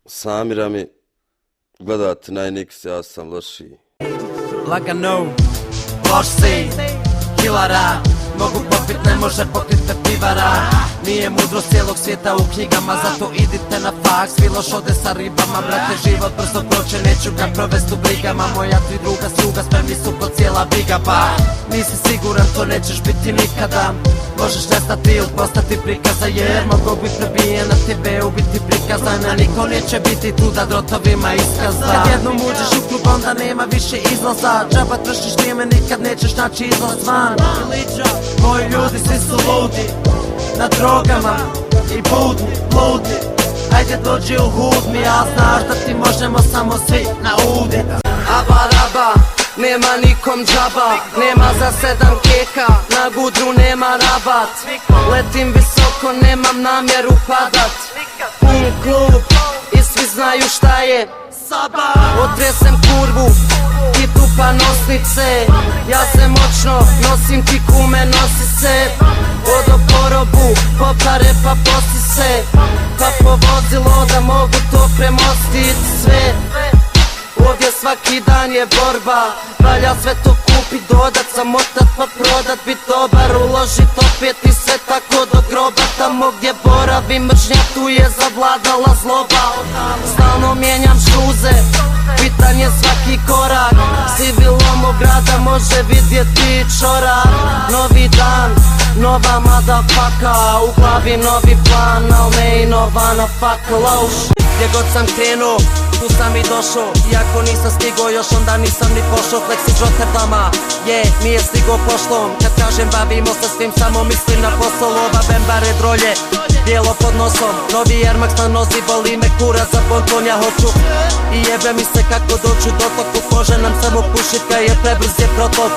Samira mi gledati na NX, ja sam lošiji. Lagano, loš si, kilara. Mogu popit, ne može pokrit te pivara. Nije mudrost cijelog svijeta u knjigama, zato idite na faks. Filoš ode sa ribama, brate, život brzo proće, neću ga provest u brigama. Moja tri druga sluga, spremni su ko cijela biga. Pa nisi siguran, to nećeš biti nikada. Možeš nestati ili postati prikaza, jer mogu bit prebijen na tebe, ubiti prikazana. Niko neće biti tu da drotovima iskaza. Kad jednom uđeš u klub, onda nema više izlaza. Džaba tršiš vrijeme, nikad nećeš naći izlaz van. Moji ljudi svi su ludi, na drogama i budni, bludi. Hajde dođi u hud mi, ja znaš da ti možemo samo svi naudit. Aba raba, nema nikom džaba, nema za 7 keka, na gudru nema rabat. Letim visoko, nemam namjeru padat. Pun klub i svi znaju šta je Sabah. Otresem kurvu i tupa nosnice. Ja se moćno nosim, ti kume nosi se. Odo porobu, popare pa posti se. Pa po vozilo da mogu to premostit sve. Ovdje svaki dan je borba, valja sve to kupit, dodat, zamotat pa prodat. Bit dobar, uložit opet i sve tako do groba. Tamo gdje boravim mržnja, tu je zavladala zloba. Stalno mijenjam šuze, bitan je svaki korak. Civilom u grada može vidjeti čorak. Novi dan, nova motherfucka, u glavi novi plan, al ne i nova na fakloš. Gdje god sam krenuo, tu sam i došao. Iako nisam stigo još, onda nisam ni pošao. Flex iz Rotterdama, nije stigo pošlom. Kad kažem bavimo se svim, samo mislim na posao. Ova bembare drolje, bijelo pod nosom. Novi Air Max na nozi, boli me kura za bonton. Ja hoću i jebe mi se kako doću do toku. Može nam samo pušit kad je prebrz je protok.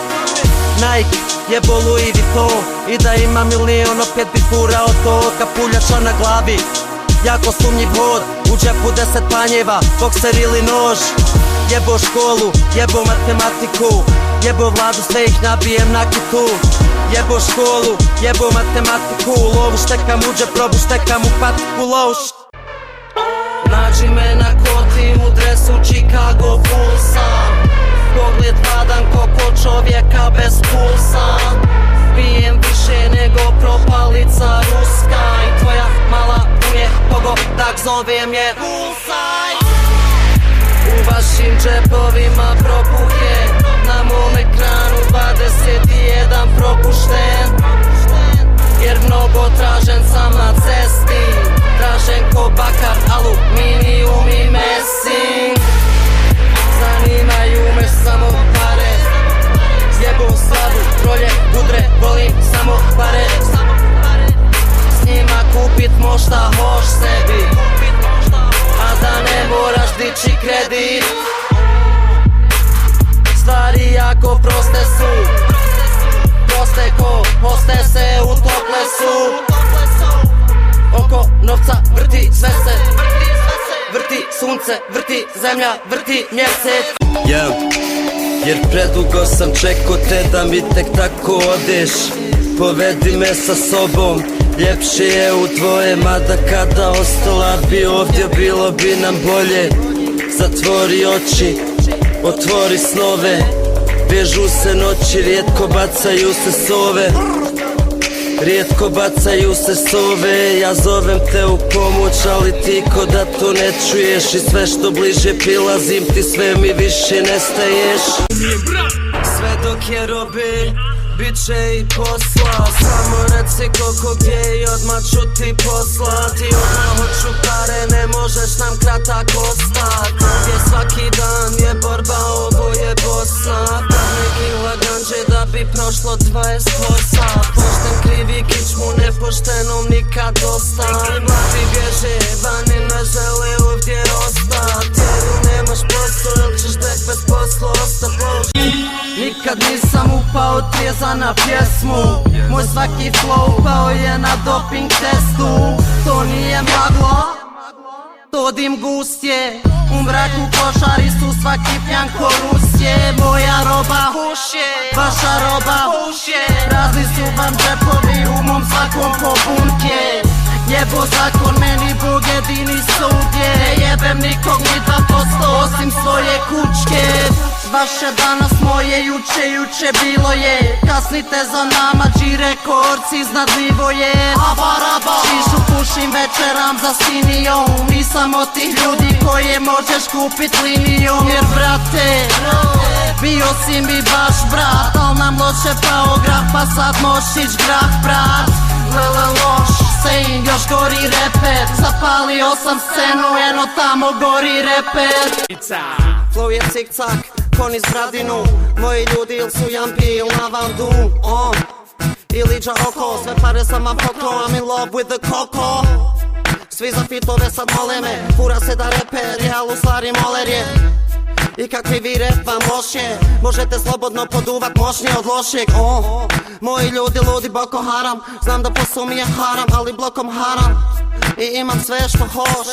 Nike, jebo Louis Vuitton. I da ima milion, opet bi furao to. Kapuljača na glavi, jako sumnjiv hod, u džepu 10 panjeva, bokser ili nož. Jebo školu, jebo matematiku, jebo vladu, sve ih nabijem na kitu. Jebo školu, jebo matematiku, lovu štekam u džep, probu štekam u patiku loš. Nađi me na koti u dresu Chicago Bullsa. Pogled vladan koko čovjeka bez pulsa. Pijem više nego propalica ruska. I tvoja mala unje pogodak, zovem je Bullseye. U vašim džepovima propuh je, na mom ekranu 21 propušten. Jer mnogo tražen sam na cesti, tražen ko bakar, aluminijum i mesing. Zanimaju me samo pare, jebom slavu, trolje, budre, volim samo pare. S njima kupit možda hoš sebi, a da ne moraš dići kredit. Stvari jako proste su, proste ko poste se u toplesu. Oko novca vrti sve se, vrti sunce, vrti zemlja, vrti mjesec. Jer predugo sam čekao te da mi tek tako odeš. Povedi me sa sobom, ljepše je u dvoje. Mada kada ostala bi ovdje, bilo bi nam bolje. Zatvori oči, otvori snove. Vežu se noći, rijetko bacaju se sove. Rijetko bacaju se sove. Ja zovem te u pomoć, ali ti ko da to ne čuješ. I sve što bliže prilazim ti, sve mi više nestaješ. Sve dok je robe, bit će i posla. Samo reci koliko gdje i odmah ću ti poslati. Odmah hoću pare, ne možeš nam kratak ostat. Ovdje svaki dan je borba, ovo je Bosna. Par kila ganđe da bi prošlo 20 kosa. Pošten krivi kičmu, nepoštenom nikad dosta. Mladi bježe, vani ne žele ovdje ostat. Jer nemaš posao, ili ćeš tek bez posla ostat. Nikad nisam upao trijezan na pjesmu. Moj svaki flow pao je na doping testu. To nije maglo, to dim gust je. U mraku košari su svaki pjan ko Rusije. Moja roba huš je, vaša roba huš je. Razni su vam džepovi, u mom svakom ko bunt je. Jebo zakon, meni Bog jedini sud je. jebem nikog ni 2% osim svoje kućke. Vaše danas moje juče bilo je. Kasnite za nama G-Records iznad nivo je. Šišu pušim večeram za sinijom. Nisam od tih ljudi koje možeš kupit linijom. Jer brate, bio si mi baš brat, al nam loše pao grah, pa sad mošić grah brat. Lele loš, sejn, još gori reper. Zapalio sam scenu, eno tamo gori reper. Flow je cik-cak, kon iz Bradinu. Moji ljudi il su jampi il na vandu. Ili dža oko, sve pare sam vam pokro. I'm in love with the coco. Svi za fitove sad mole me, fura se da reper je, al u stvari moler je. I kakvi vi rap vam loš je, možete slobodno poduvat moćnije od lošeg. Moji ljudi ludi Boko Haram, znam da posao mi je haram, ali blokom haram. I imam sve što hoš,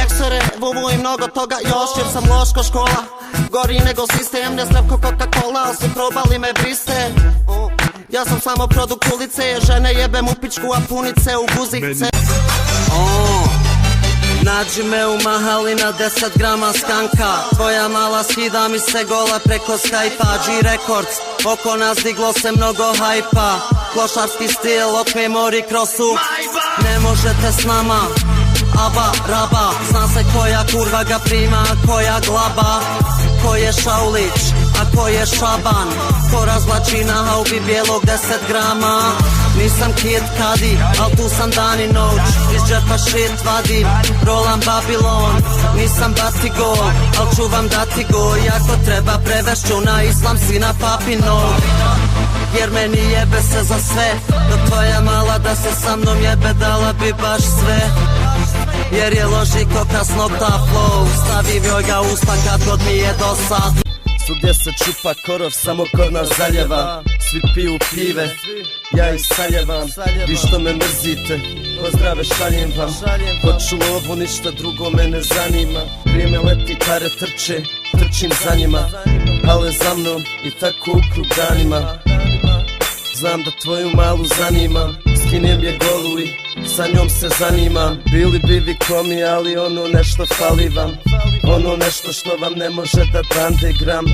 eksere, vuvu i mnogo toga još. Jer sam loš ko škola, gori nego sistem. Ne zdrav ko Coca-Cola, al su probali me briste. Ja sam samo produkt ulice, žene jebem u pičku, a punice u guzice. Nađi me u mahali na 10 grama skanka. Tvoja mala skida mi se gola preko Skype-a. G-Records, oko nas diglo se mnogo hajpa. Klošarski stil, okve mori krosu. Ne možete s nama, aba, raba. Zna se koja kurva ga prima, a koja glaba. Ko je Šaulić, a ko je Šaban. Ko razvlači na haubi bijelog 10 grama. Nisam Kid Cudi, al tu sam dan i noć. Iz džepa shit vadim, rolam Babilon. Nisam Batigo, al čuvam Datigo. I ako treba prevešću na islam sina papinov. Jer meni jebe se za sve, dok tvoja mala da se sa mnom jebe dala bi baš sve. Jer je loži ko kasnota flow, stavim joj ga usta kad god mi je dosad. Svugdje se čupa korov, samo kod nas zaljeva. Svi piju pive, ja ih saljevam. Vi što me mrzite, pozdrave šaljem vam. Hoću lovu, ništa drugo me ne zanima. Vrijeme leti, pare trče, trčim za njima. Ale za mnom i tako u krug danima. Znam da tvoju malu zanima, skinem je golu i sa njom se zanimam. Bili bi vi komi, ali ono nešto fali vam. Ono nešto što vam ne može da dande gram.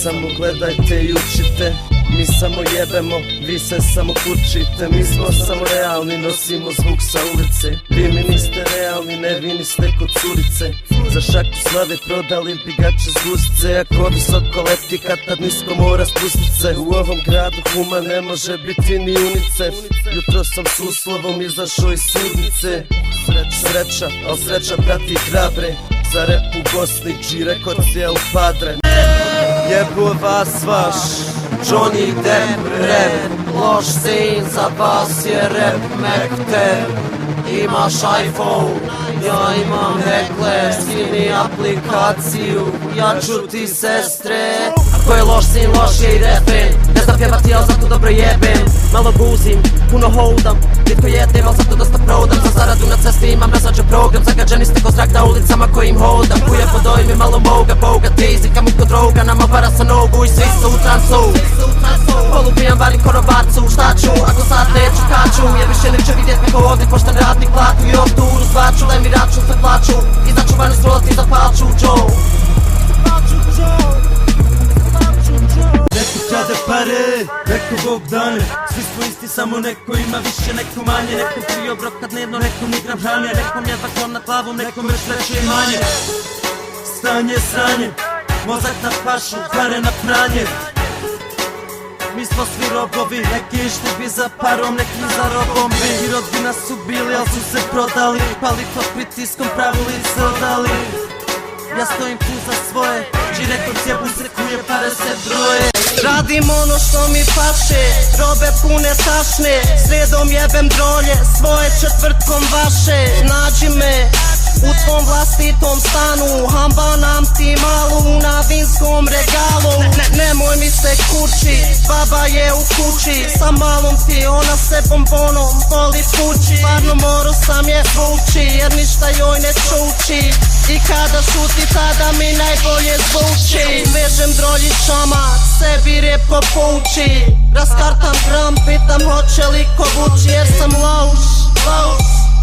Samo gledajte i učite. Mi samo jebemo, vi se samo kurčite. Mi smo samo realni, nosimo zvuk sa ulice. Vi mi niste realni, ne vi niste kod curice. Za šaku slave prodali bi gače z guzice. Ako visoko leti, kad tad nisko mora spustit se. U ovom gradu huma ne može biti ni UNICEF. Jutro sam s uslovom izašao iz sudnice. Sreća, al sreća prati hrabre. Za rep u Bosni, G-Records je El Padre. Jebu vas vaš Johnny Depp rap. Loš sin za vas je rap mekter. Imaš iPhone, ja imam hekler. Skini aplikaciju, ja ću ti sestre. Ako je loš sin, loš je i repen. Ne znam pjevati, al zato dobro jebem. Malo guzim, puno holdam, ritko jedem, al zato dosta prodam. Za zaradu na cesti imam razvađen program. Zagađeni ste ko zrak na ulicama kojim hodam. Kuje po dojmi, malo moga, boga. Tizikam kod droga, nama para sa nogu i svi su u transu. Polubijam, varim korovarcu, šta ću? Ako sad neću, kaću. Jer više neće vidjet me ko ovdje pošten radnik platu. I ovduru zvaču, daj mi račun, sve plaću. Izaću van iz strolati, zapalću Joe. Neko krade pare, neko Bog dane. Svi smo isti, samo neko ima više, neko manje. Nekom 3 obroka dnevno, nekom ni gram hrane. Nekom jedva krov nad glavom, nekom još veće i manje. Stanje, sranje, mozak na pašu, pare na pranje. Mi smo svi robovi, neki išli bi za parom, neki za robom bi. I rodbina su bili, al su se prodali. Pali pod pritiskom, pravili se odali. Ja stojim tu za svoje, G-Records jebu se kuje, pare se broje. Radim ono što mi paše, robe pune tašne. Sredom jebem drolje, svoje četvrtkom vaše. Nađi me u tvom vlastitom stanu, hamba nam ti malu na vinskom regalu. Nemoj mi se kući, baba je u kući. Sa malom ti ona se bombonom voli kući. Stvarno moru sam je vući, jer ništa joj ne čuči. I kada šuti tada mi najbolje zvuči. Vežem droljićama, sebi rijepo pouči. Raskartam gram, pitam hoće li ko vući. Jer sam lauš,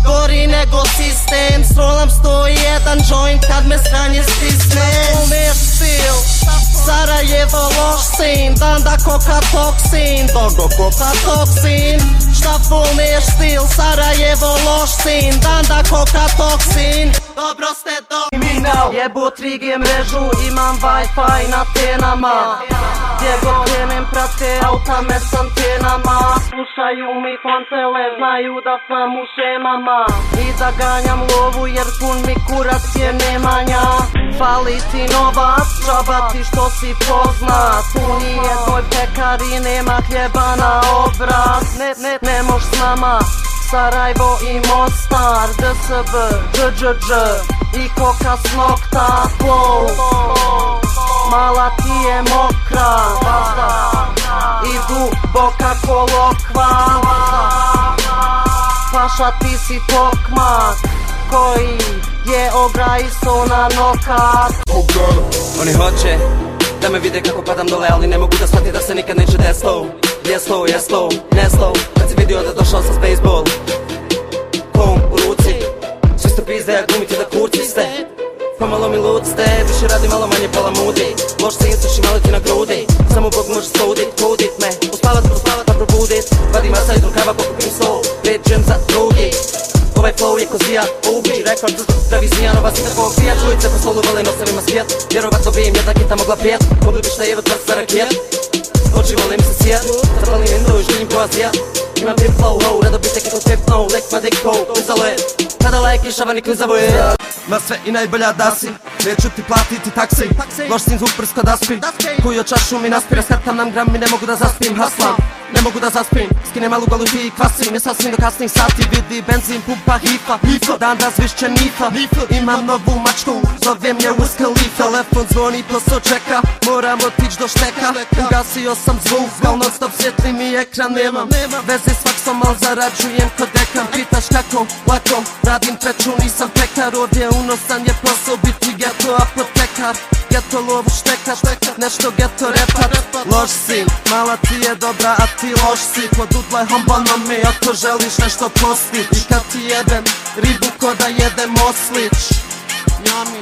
gori nego sistem. Srolam 101 jedan joint kad me sranje stisne. Umiješ stil, Sarajevo loš sin, Danda koka toksin, Dogo koka toksin. Šta fulniješ stil, Sarajevo loš sin, Danda koka toksin. Dobro ste do Jebu 3G mrežu, imam Wi-Fi na tenama. Gdje god krenem prate auta me s antenama. Slušaju mi fontele, znaju da sam u šemama. I da ganjam lovu jer pun mi kurac je nemanja. Fali ti novac, džaba ti što si poznat. U nijednoj pekari nema hljeba na obraz. Ne mož s nama, Sarajevo i Mostar, DSB, DŽŽ i koka s nokta. Flow, mala ti je mokra, i duboka ko lokva. Paša ti si tokmak koji je obrajso na nokat. Oni hoće da me vide kako padam dole, ali ne mogu da shvati da se nikad neće deslo. Jeslo, jeslo, neslo, kad si vidio da došao sa baseball kom u ruci. Svi ste pizde, a glumite da kurci ste. Pomalo mi lud ste, više radi malo manje palamudi. Loš si insuš i malo ti na grudi. Samo Bog može sudit, kudit me. Uspavat pa probudit. Vadi masa iz rukava, pokupim sol. Pređem za drugi. Ovaj flow je ko zvija, ubi rekord da vi zmijanova si takvog pijat. Čujice po stolu vole nosevima svijet. Vjerovatno bi im jedna kita mogla prijet. Mogli bi šta jeva tvrst za rakijet. Oči volim se svijet, zapalim window i želim ko Azija. Imam trip flow, ho, rado bi tek kako trip no. Lek ma dik ho, klizalo je. Kada like išava ni klizavo je. Ma sve i najbolja da si, neću ti platiti taksi. Loš sin zvuk prsko da spi. Kujo čašu mi naspira, skartam nam gram i ne mogu da zaspim. Haslam, ne mogu da zaspim. Skinem malu golu i kvasim, je sasvim do kasnih sati. Vidi benzin, pumpa, hifa, dan da zvišće nifa. Imam novu mačku, zovem je Wiz Khalifa. Telefon zvoni, posao čeka, moram otić do šteka. Ugasio sam zvuk, kao non stop svjetli mi ekran. Nemam veze s faksom, al zarađujem kod dekan. Pitaš kako, lako, radim peču, nisam pekar. Ovdje unosan je posao biti geto apotekar. Geto lovu štekar, nešto geto repar. Loš si, mala ti je dobra, a ti loš si. Pod utlehom bonomi, ako želiš nešto postić. Kad ti jedem ribu ko da jedem oslić. Njami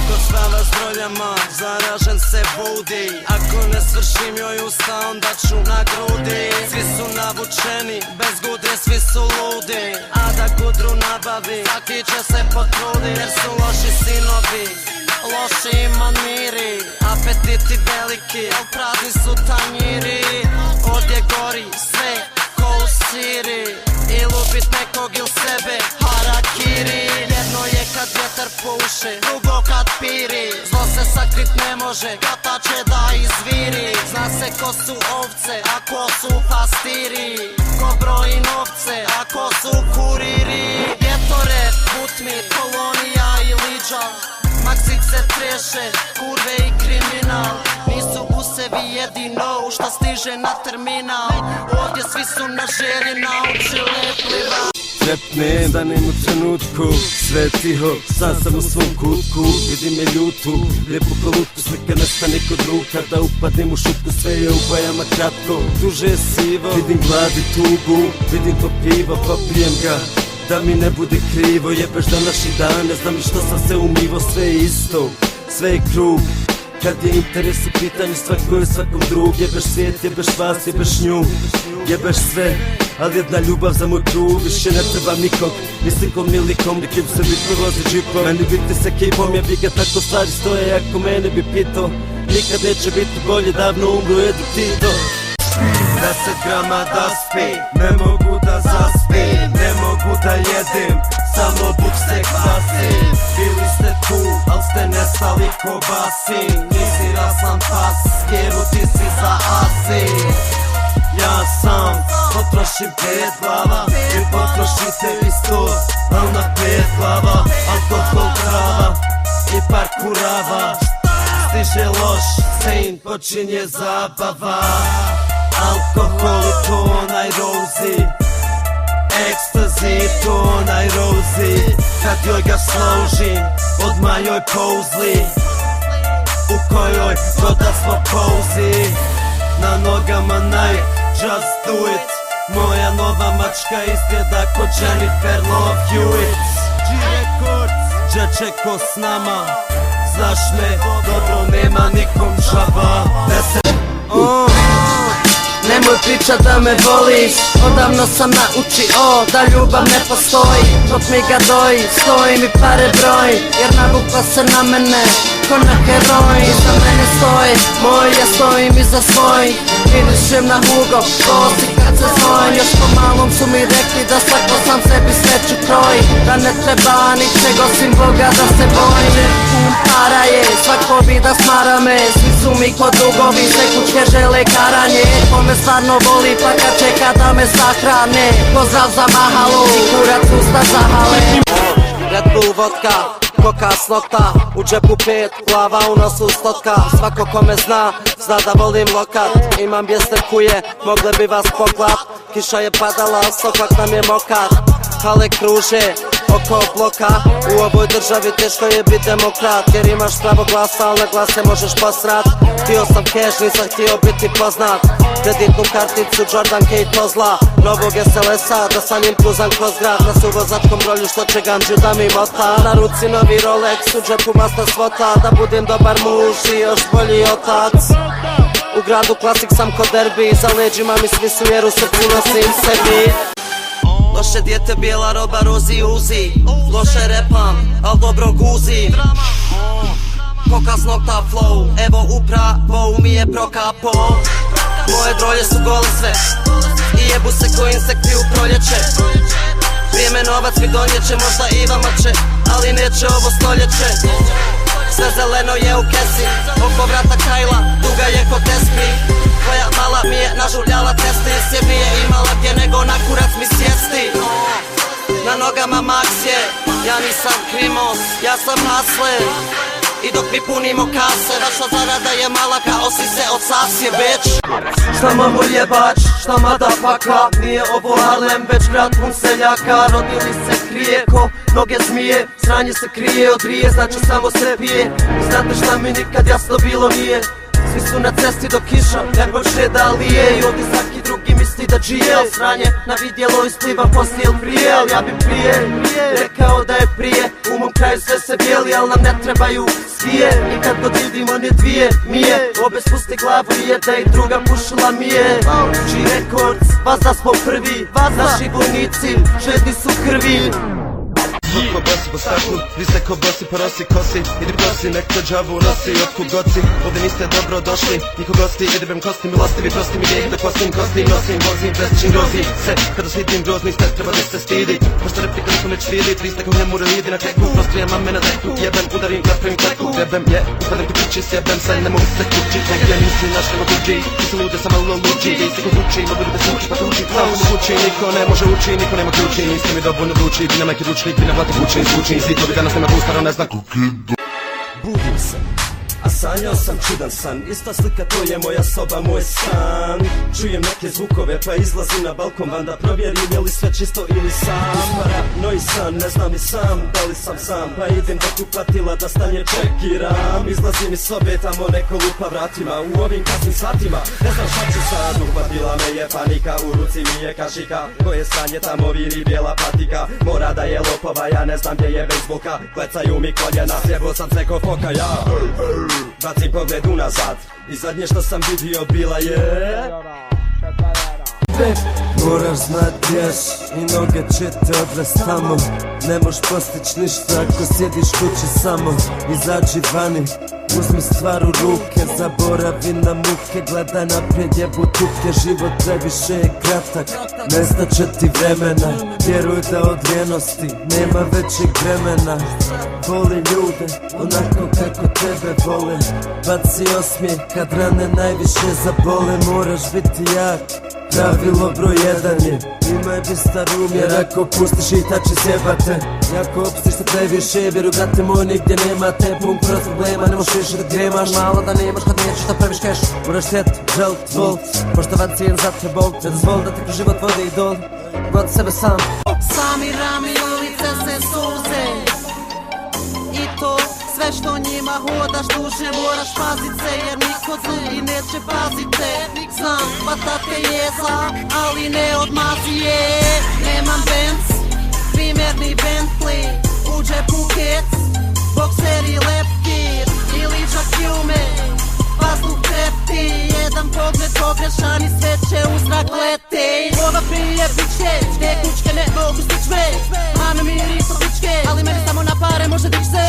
ko spava s broljama, zaražen se budi. Ako ne svršim joj usta, onda ću na grudi. Svi su navučeni, bez gudre svi su ludi. A da gudru nabavi, svaki će se potrudi. Jer su loši sinovi, loši maniri. Apetiti veliki, al prazni su tanjiri. Ovdje gori sve ko u Siri. I lupit nekog il sebe, harakiri. Jedno je kad vjetar puše, drugo kad piri. Zlo se sakrit ne može, gata će da izviri. Zna se ko su ovce, a ko su pastiri. Ko broji novce, a ko su kuriri. Vjetore, putmi, kolonija i liđa. Maksice treše, kurve i kriminal. Nisu busevi jedino šta stiže na terminal. Ovdje svi su na želji naučili plivat. Trepne, stanem u trenutku, sve tiho, sam u svom kutku. Vidim je ljutu, lijepu kolutku, slika nestane kod ruka. Da upadnem u šutku, sve je u bojama kratko. Duže je sivo, vidim glad i tugu. Vidim to pivo, pa pijem ga, da mi ne bude krivo. Jebeš današnji dan, ne znam ni što sam se umivo. Sve je isto, sve je krug. Kad je interes u pitanju, svako je svakom drug. Jebeš svijet, jebeš vas, jebeš nju. Jebeš sve, ali jedna ljubav za moj krug. Više ne trebam nikog, ni slikom ni likom. Nikim se bitno vozi džipom, meni biti se kipom. Ja bi ga tako stvari stoje, ako mene bi pitao. Nikad neće biti bolje, davno umro Edu Tito. 10 grama da spi, ne mogu da zaspim. Ne mogu da jedem, samo buk se kvasi. Bili ste tu, al ste nestali ko basin. Nisi raslan pas, skeru ti si za asi. Ja sam potrošim 5 glava, vi potrošite isto, al na 5 glava. Alkohol, krava i par kurava. Stiže loš scene, počinje zabava. Alkohol i to onaj rozi, ekstazi i to onaj rozi. Kad joj ga složim, odmah joj pouzli, u kojoj god da smo pouzi. Na nogama Nike, just do it. Moja nova mačka izgleda ko Jennifer Love Hewitt. G-Records, čeko s nama. Znaš me, dobro nema nikom džaba. Nemoj pričat da me voliš, odavno sam naučio da ljubav ne postoji. Dok mi ga doji, stoji mi pare broj, jer navukla se na mene ko na heroj. Iza mene stoji, moj, ja stojim iza svoj. Finišem na Hugo, vozi kad se zovem. Još po malom su mi rekli da svako sam sebi sreću kroji, da ne treba ničeg osim Boga da se bojim. Pun para je, svako bi da smara me, svi su mi ko dugovi, sve kućke žele karanje. Kome stvarno voli pa kad čeka da me sahrane, pozdrav za mahalu i kurac usta zahale. Red Bull vodka, koka s nokta, u džepu 5, glava u nosu 100. Svako ko me zna, zna da volim lokat. Imam bjesne kuje, mogle bi vas poklat. Kiša je padala, sokak nam je mokat. Hale kruže oko bloka, u ovoj državi teško je bit demokrat. Jer imaš pravo glasa, ali na glase možeš posrat. Htio sam cash, nisam htio biti poznat. Kreditnu karticu Jordanke i to zla, novog SLS-a, da sa njim kruzam kroz grad. Na suvozačkom rolju što će ganđu da mi mota. Na ruci novi Rolex, u džepu masta svota. Da budem dobar muž i još bolji otac. U gradu klasik sam ko derbi, za leđima mi svi su jer u srcu nosim sebi. Loše dijete, bijela roba, rozi uzi. Loše repam, al dobro guzi. Koka s nokta flow, evo upravo mi je prokapo. Moje drolje su gole sve i jebu se ko insekti u proljeće. Vrijeme novac mi donjeće, možda i vama će, ali neće ovo stoljeće. Sve zeleno je u kesi, oko vrata Kajla, duga je ko Tespi. Tvoja mala mi je nažuljala testi, sjebni je imala gdje nego na kurac mi sjesti. Na nogama Max je, ja nisam Krimos, ja sam Hustler. I dok mi punimo kase, vaša zarada je mala kao si se od sasje, bitch. Šta mamo jebač, šta madafaka, nije ovo Harlem, već grad pun seljaka. Rodili se krije ko noge zmije, sranje se krije od rije, znači samo se pije. Znate šta mi nikad jasno bilo nije, svi su na cesti do kiša, jer počne da lije. I ovdje svaki drugi misli da džije, al sranje na vidjelo ispliva poslije il prije. Al ja bi prije rekao da je prije, u mom kraju sve se bijeli, al nam ne trebaju skije. I kad god vidimo ne dvije mije, obe spusti glavu i jedna i druga pušila mi je. G-Records, vazda smo prvi, naši vojnici žedni su krvi. Ko bosi po staklu, vi ste ko bosi po rosi kosi. Idi prosi, nek te džavu nosi, otkud god si. Ovdje niste dobro došli, niko gosti. Idem kosti milostivi, prosti mi grijeh da kosim kosti. Nosim, vozim, presjećim grozi se, kada slitim grozni ste, treba da se stidi. Pošto replika nikom već vidi, 3 stekog ne mora lidi na keku. Prostrija mame na deku, jebem, udarim, napravim kleku. Grebem je, upadem ti kući, sjebem se, ne mogu se kući. Negdje nisi naš nego tuđi, ti su ljude sam malo luđi. Gdje si ko kući, mogu ljude suči pa tuđi. Samo mu kući, niko ne može ući, niko nema ključi. Niste mi dovoljno vrući, vi nama ki ručnik, vi nam vlati kućin, zvučin, zidovi danas nema tu staro ne zna. Budim se, a sanjao sam čudan san. Ista slika, to je moja soba, moj stan. Čujem neke zvukove pa izlazim na balkon van da provjerim je li sve čisto ili sam. Paranoji san, ne znam i sam da li sam sam, pa idem dok uplatila da stanje čekiram. Izlazim iz sobe, tamo neko lupa vratima u ovim kasnim satima. Ne znam šta ću sad, uhvatila me je panika, u ruci mi je kašika. Koje sranje tamo viri bijela patika, mora da je lopova, ja ne znam gdje je bejsbolka. Klecaju mi koljena, sjebo sam se ko foka ja. Bacim pogled unazad i zadnje što sam vidio bila je moraš znat gdješ i noge će te odvest tamo. Ne moš postić ništa ako sjediš kući samo. Izađi vani, uzmi stvar u ruke, zaboravi na muke, gledaj naprijed jebu tuke. Život previše je kratak, nestaće ti vremena, vjeruj da od vrijednosti nema većeg vremena. Voli ljude onako kako tebe vole, baci osmijeh kad rane najviše zabole. Moraš biti jak, pravilo broj 1 je imaj bistar jer ako pustiš i tači sjebate. Jako opstiš se previše, vjeruj brate moj nigdje nemate. Pun kroz problema, ne možeš više da gremaš. Malo da nemaš kad nećeš da praviš keš. Moraš sjet, želt, volt, poštovan cijen za te bol. Ne dozvoli da ti kroz život vodi idol, god sebe sam. Sami rami ulice se suze, i to sve što njima hodaš duže. Moraš pazit se jer niko drugi neće pazit te. Znam hvata te jeza, ali ne odmazi je. Nemam Benz, primjerni Bentley, u džepu kec, pičke, te kučke ne mogu stić me. Mame mi nisu pičke, ali meni samo na pare može dić se.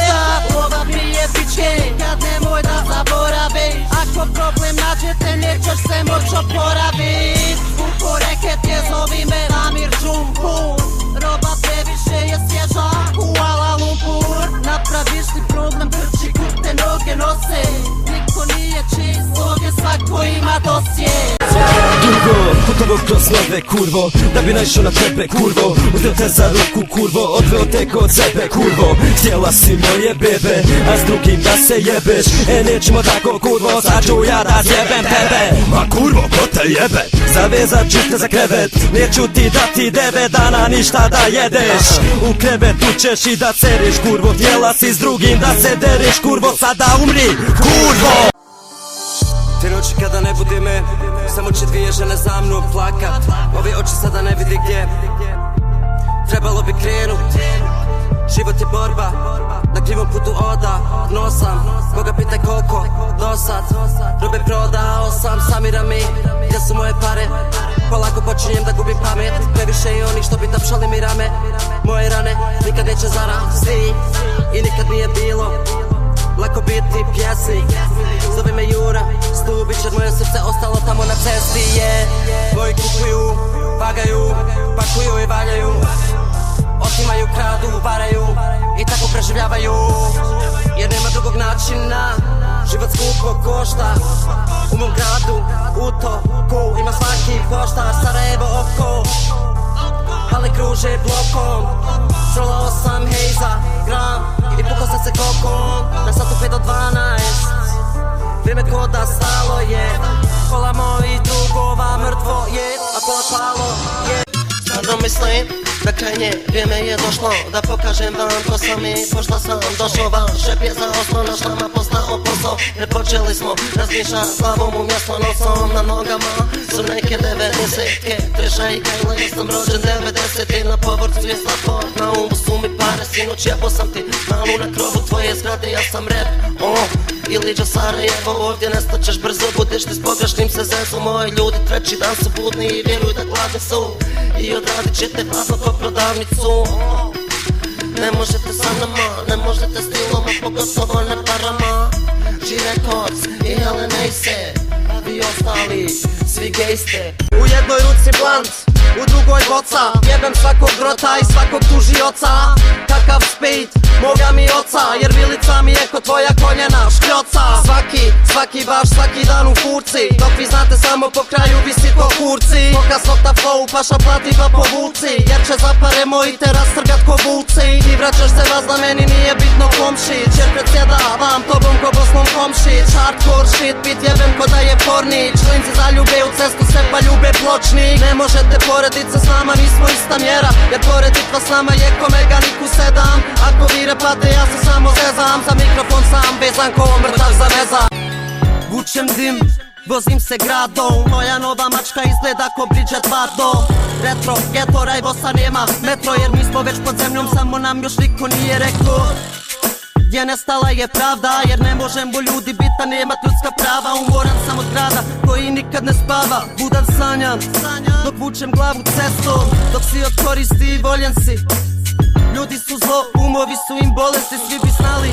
Ova prije pičke, kad nemoj da zaboraviš. Ako problem nađete, nećeš se moć oporavit. Vuko reket je, zovi me Amir Džumpur. Roba previše je svježa, Kuala Lumpur. Napraviš li problem, trči kud te noge nose. Niko nije čist, sloge svako ima dosje. Dugo, putovo kroz nove kurvo, da bi naišao na tebe kurvo. Uzeo te za ruku kurvo, odveo te kod sebe kurvo. Htjela si moje bebe, a s drugim da se jebeš. Nećemo tako kurvo, sad ću ja da zjebem tebe. Ma kurvo, ko te jebe? Zavezat ću te za krevet, neću ti dati 9 dana ništa da jedeš. U krevetu ćeš i da ceriš kurvo, htjela si s drugim da se deriš kurvo. Sada umri kurvo. Te noći kada ne budi me, samo će dvije žene za mnom plakat. Ovi oči sada ne vidi gdje, trebalo bi krenut. Život je borba, na krivom putu oda, dno sam. Koga pitaj koliko, dosad. Robe prodao sam, samira mi, gdje su moje pare? Polako počinjem da gubim pamet. Previše i oni što bi tapšali mi rame. Moje rane nikad neće zarasti i nikad nije bilo lako biti pjesnik. Zove me Jura Stubić jer moje srce ostalo tamo na cesti. Moji kupuju, vagaju, pakuju i valjaju. Otimaju, kradu, varaju i tako preživljavaju. Jer nema drugog načina, život skupo košta. U mom gradu, u toku, ima svaki poštar. Sarajevo oko, ali kruže blokom. Srolao sam hejza, gram i pukao sam se kokom. Na satu 5 do 12, vrijeme ko da stalo je. Pola mojih drugova mrtvo je, a pola palo je. Stvarno mislim da krajnje vrijeme je došlo da pokažem vam ko sam i pošto sam došao. Vaš šep je za osnovna šlama postao posao. Jer počeli smo razmišljat glavom umjesto nosom. Na nogama su neke 90-ke, treša i kajla, ja sam rođen 90-ti. Na povrcu je slatko, na umu su mi pare. Sinoć jebo sam ti malu na krovu tvoje zgrade. Ja sam rap, ili do Sarajevo, ovdje nestaćeš brzo, budeš ti s pogrešnim se zezu. Moji ljudi treći dan su budni i vjeruju da gladni su i odradit ćete prazno ko prodavnicu. Ne možete sa nama, ne možete stilom, a pogotovo ne parama. G-Records i Helene Ise, a vi ostali svi gej ste. U jednoj ruci blant, u drugoj boca. Jebem svakog grota i svakog tužioca. Kakav speed, moga mi oca. Jer vilica mi je ko tvoja koljena škljoca. Svaki baš svaki dan u furci. Dok vi znate samo po kraju visi ko kurci. Koka slokta flow, paša plati pa povuci. Jer će za pare moji te rastrgat ko vuci. I vraćaš se vazda, meni nije bitno komšić. Jer predsjedavam tobom ko Bosnom komšić. Hardcore shit, bit jebem ko da je pornić. Klinci zaljube u cestu, se pa ljube pločnik. Ne možete poredit se s nama, nismo ista mjera. Jer poredit vas s nama je ko Meganiku 7. Ako vi repate, ja se samo zezam. Za mikrofon sam vezan ko mrtav za meza. Vučem dim, vozim se gradom. Moja nova mačka izgleda ko Bridget Bardot. Retro, geto, rajvosa nema metro. Jer mi smo već pod zemljom, samo nam još niko nije rekao gdje nestala je pravda. Jer ne možemo ljudi bita, nemat ljudska prava. Umoran sam od grada koji nikad ne spava. Budan sanjam, dok vučem glavu cestom. Dok si od koristi i voljen si. Ljudi su zlo, umovi su im bolesti. Svi bi znali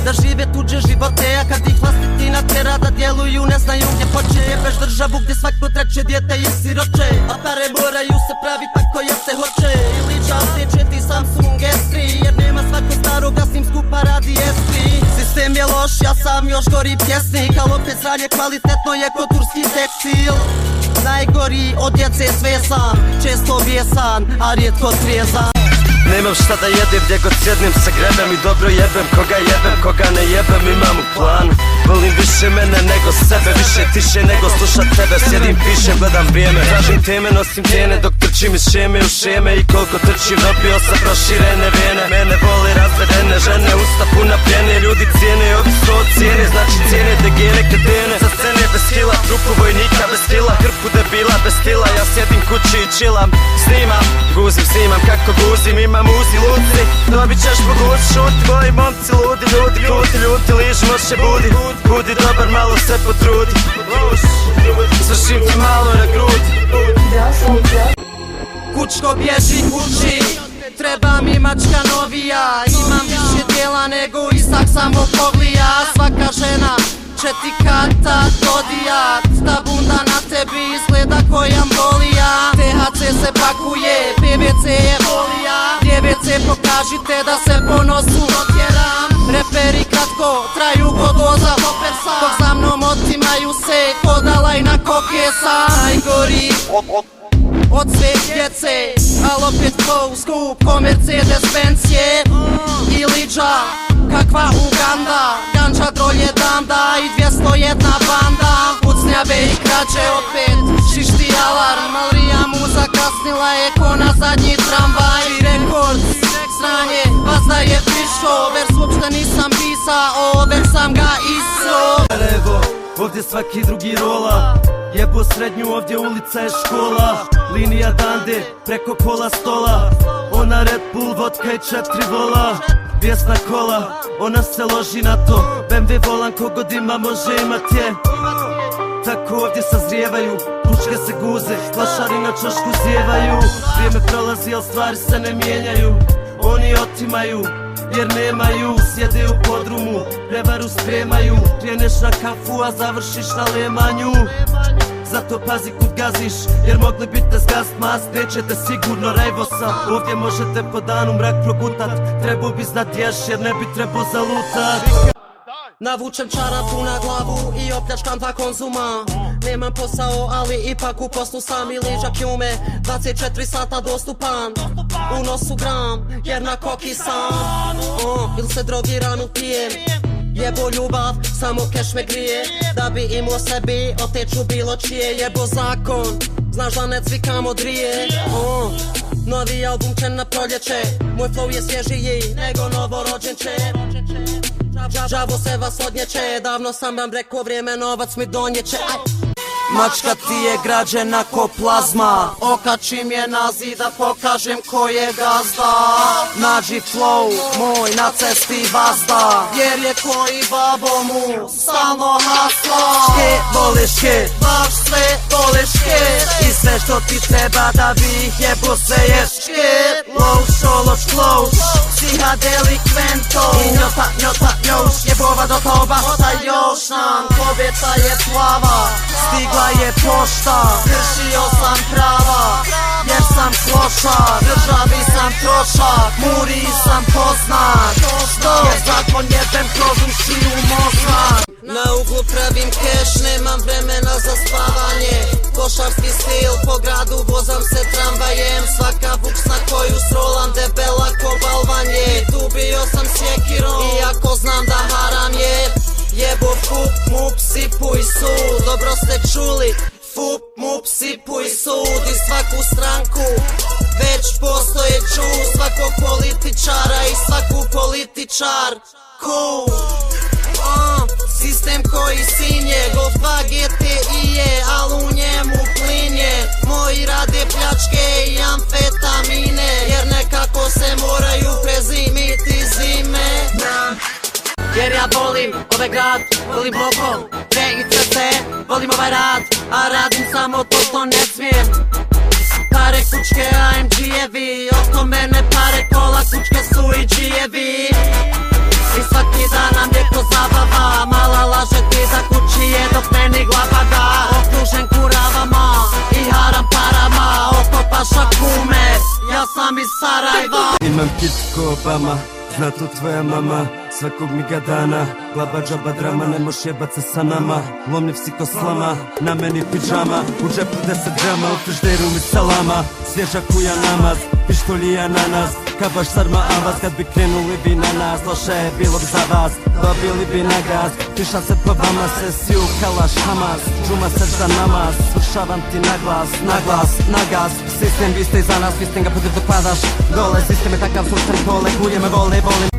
da žive tuđe živote, a kad ih vlastiti natjera da djeluju ne znaju gdje poče. Jebeš državu gdje svako treće dijete je siroče, a pare moraju se praviti tako jer se hoće. Ili čas ti Samsung S3, jer nema svako starog da s njim skupa radi S3. Sistem je loš, ja sam još gori pjesnik, al opet sranje kvalitetno je ko turski tekstil. Najgori od djece sve sam, često bijesan, a rijetko trijezan. Nemam šta da jedem, gdje god sjednem se grebem i dobro jebem. Koga ne jebem, imam u planu. Volim više mene nego sebe, više tiše nego slušat tebe. Sjedim, pišem, gledam vrijeme, tražim teme, nosim tijene dok trčim iz šeme u šeme. I koliko trčim, dobio sam proširene vene. Mene voli razvedene žene, usta puna pjene. Ljudi cijene, ovi sto cijene, znači cijene degene kretene. Sa scene bez skila, trupu vojnika bez stila, hrpu debila bez stila. Ja sjedim kući i chillam, snimam, guzim, snimam kako guzim. Imam uzi luci, dobit ćeš po guzi. Šuti, tvoji momci ludi, ljudi kruti, ljuti, liž, može budi. Budi dobar, malo se potrudi. Svršim ti malo na grudi. Kućko bježi kući, treba mi mačka novija. Imam više dijela nego Isak samo Poglija. Svaka žena će ti karta dodijat, ta bunda na tebi izgleda ko ambolija. THC se pakuje, PVC je volija. Djevice pokažite da se po nosu otjeram. Reperi kratko, traju ko doza Hoppersa, dok za mnom otimaju se ko Dalajna Kokesa. Najgori od sve djece, al opet flow skup ko Mercedes-Benz je. I liđa kakva Uganda, ganđa drolje danda i 201 banda. Pucnjave i krađe opet, šišti alarm, Alrija mu zakasnila je ko na zadnji tramvaj. I rekord, sranje, vazda je prišao, vers uopšte nisam pisao, već sam ga isao. Evo, ovdje svaki drugi rola, jebo srednju, ovdje ulica je škola. Linija dande, preko pola stola, ona Red Bull, vodka i 4 vola. Bijesna kola, ona se loži na to, BMW volan kogod ima može imat je. Tako ovdje sazrijevaju, puške se guze, flašari na čošku zjevaju. Vrijeme prolazi, al stvari se ne mijenjaju, oni otimaju jer nemaju. Sjede u podrumu, prevaru spremaju, kreneš na kafu a završiš na lemanju. Zato pazi kud gaziš, jer mogli bi te zgast mast, nećete sigurno rajvosa. Ovdje možete po danu mrak progutat, trebao bi znat ješ jer ne bi trebao zalutat. Navučem čarapu na glavu i opljačkam 2 Konzuma. Nemam posao, ali ipak u poslu sam i liđa kjume 24 sata dostupan. U nosu gram, jer na koki sam. Ili se drogiran upijem, jebo ljubav, samo keš me grije. Da bi imao sebi, oteču bilo čije. Jebo zakon, znaš da ne cvikam od rije. Novi album će na proljeće, moj flow je svježiji nego novorođenče. Đavo se vas odnjeće, davno sam vam rekao vrijeme novac mi donjeće. Mačka ti je građena ko plazma, okačim je na zid da pokažem ko je gazda. Nađi flow moj na cesti vazda, jer je koji babo mu stalno hasla. Ške, voliš ške, baš sve voliš ške, i sve što ti treba da bi ih jebo sve je ške. Low, šoloč, kloč, psihadelikvento, i njota, njota, njoš, jebova do toba, hota još nam. Kobeta je plava, stigla je pošta, kršio sam prava, jer sam klošar, državi sam trošak, muri sam poznat, jer zakon jebem kroz uši u mozak. Na uglu pravim keš, nemam vremena za spavanje. Košarski stil, po gradu vozam se tramvajem. Svaka buksna koju srolam, debela ko balvan je. Tu bio sam sjekirom, iako znam da haram je. Jebo fup, mup, sipuj sud, dobro ste čuli. Fup, mup, sipuj sud, i svaku stranku već postojeću, svakog političara i svaku političarku. Sistem koji sinje, Golfa GTI je, al u njemu plin je. Moji rade pljačke i amfetamine, jer nekako se moraju prezimiti zime. Jer ja volim ovaj grad, volim blokov, i crte, volim ovaj rad, a radim samo to što ne smijem. Pare, kućke, AMG-evi, oko mene pare, kola, kućke su i G-evi. I svaki dan nam je ko zabava, mala laže ti za kući je dok meni glava da. Okružen kuravama i haram parama, oko paša kume, ja sam iz Sarajeva. Imam kit ko Obama, zna to tvoja mama, svakog mi ga dana. Glaba džaba drama, ne moš jebat se sa nama. Lomljiv si ko slama, na meni pidžama, u džepu 10 grama, u frižderu mi salama. Svježa kuja namaz, pištolji ananas, kabaš sarma avaz. Kad bi krenuli bi na nas, loše je bilo bi za vas, dobili bi na gaz. Tiša se po vama, sesiju kalaš Hamas, džuma srž za namaz, svršavam ti na glas, na gas. Sistem vi ste iza nas, vi ste ga protiv dok padaš dole. Sistem je takav sušten kole, gulje me vole, volim.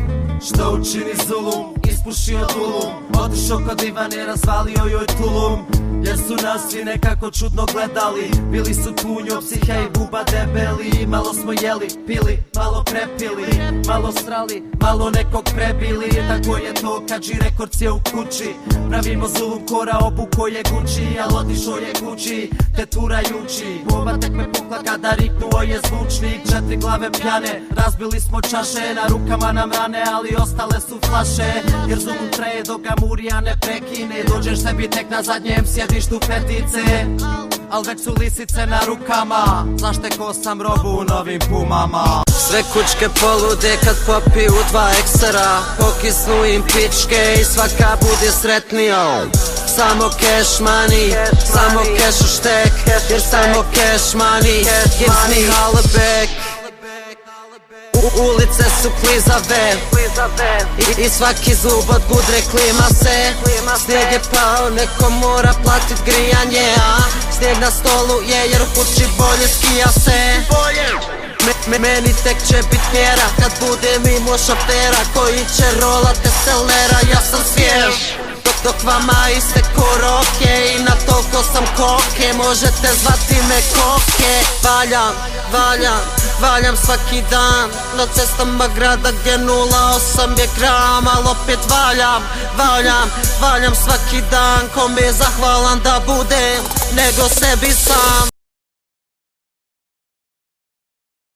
Što učini zulum, ispušio tulum, otišao kod Ivane, razvalio joj tulum. jer su nas svi nekako čudno gledali. Bili su tunjo, psiha i buba debeli. Malo smo jeli, pili, malo prepili, malo strali, malo nekog prebili. Tako je to kad ži rekord je u kući. Pravimo zulum kora, obuko je Gucci, al otišo je kući, teturajući. Bomba tek me pukla kada riknuo je zvučnik. 4 glave pjane, razbili smo čaše, na rukama nam rane, ali ostale su flaše. Jer zulum traje dok ga murija ne prekine. Dođeš sebi tek na zadnjem sjedištu petice, al već su lisice na rukama. Zašteko sam robu u novim pumama. Sve kućke polude kad popiju 2 ekstra. Pokisnu im pičke i svaka bude sretnija. Samo cash money, samo cash u štek. Jer samo cash money gives me holla back. Ulice su klizave I svaki zub od gudre klima se. Snijeg je pao, neko mora platit grijanje, a snijeg na stolu je jer u kući bolje skija se. Meni tek će bit mjera kad bude mimo šofera koji će rolat teselera. Ja sam svjež dok vama isteko roke i na toliko sam koke, možete zvati me koke. Valjam svaki dan na cestama grada gdje 0,8 je gram, al opet valjam svaki dan. Kom je zahvalan da budem nego sebi sam.